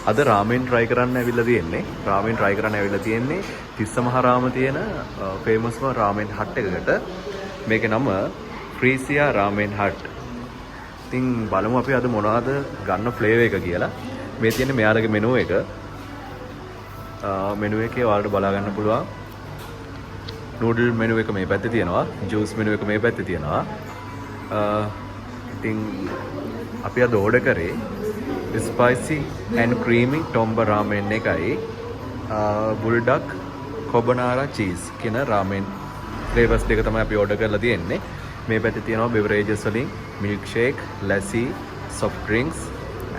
අද රාමෙන් try කරන්න ඇවිල්ලා තියෙන්නේ. රාමෙන් try කරන්න ඇවිල්ලා තියෙන්නේ තිස්සමහාරාම තියෙන famous රාමෙන් hut එකකට. මේකේ නම ෆ්‍රීසියා රාමෙන් hut. ඉතින් බලමු අපි අද මොනවද ගන්න ෆ්ලේවර් එක කියලා. මේ තියෙන්නේ මෙයාලගේ මෙනු එක. මෙනු එකේ ඔයාලට බලා ගන්න පුළුවන්. නූඩල් මෙනු එක මේ පැත්තේ තියෙනවා. ජූස් මෙනු එක මේ පැත්තේ තියෙනවා. ඉතින් අපි අද ඕඩර් කරේ spicy and creamy tomba ramen එකයි bulldog carbonara cheese කියන ramen flavors දෙක තමයි අපි order කරලා තියෙන්නේ. මේ පැත්තේ තියෙනවා beverages වලින් milkshake, lassi, soft drinks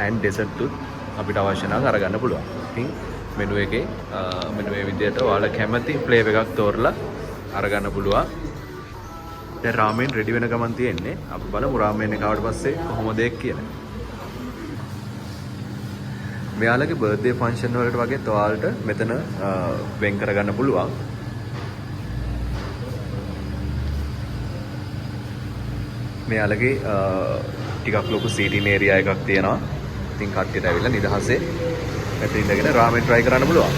and dessert තුත් අපිට අවශ්‍ය නම් අරගන්න පුළුවන්. ඉතින් මෙනු එකේ මෙනු මේ විදිහට ඔයාලා කැමති flavor එකක් තෝරලා අරගන්න පුළුවන්. දැන් ramen ready වෙන ගමන් තියෙන්නේ. අපි බලමු ramen එක ආවට පස්සේ කොහොමද ඒක කියලා. මෙයාලගේ බර්ත්ඩේ ෆන්ක්ෂන් වලට වගේ ඔයාලට මෙතන වෙන් කරගන්න පුළුවන්. මෙයාලගේ ටිකක් ලොකු සීටින් ඒරියා එකක් තියෙනවා. ඉතින් කට්ටියට ඇවිල්ලා නිදහසේ මෙතන ඉඳගෙන රාමෙන් try කරන්න පුළුවන්.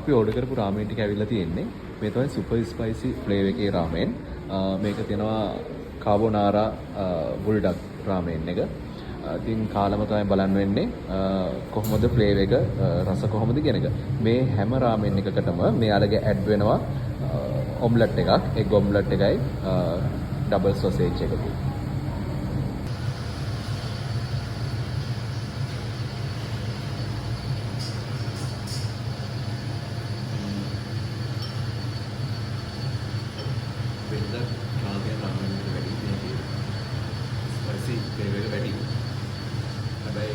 අපි ඕඩර් කරපු රාමෙන් ටික ඇවිල්ලා තියෙන්නේ. මේ තමයි සුපර් ස්පයිසි ෆ්ලේවර් එකේ රාමෙන්. මේක තියෙනවා කාබෝනාරා බුල්ඩක් රාමෙන් එක. ඉතින් කාලම තමයි බලන්න වෙන්නේ කොහොමද ෆ්ලේවර් එක රස කොහොමද කියන එක. මේ හැම රාමෙන් එකකටම මෙයාලගේ ඇඩ් වෙනවා ඔම්ලට් එකක්. එග් ඔම්ලට් එකයි ඩබල් සොසේජ් එකකුයි. වෙනද කාගේ රාමෙන් එක වැඩි මේකේ ස්පයිසි ෆ්ලේවර් එක වැඩි. හැබැයි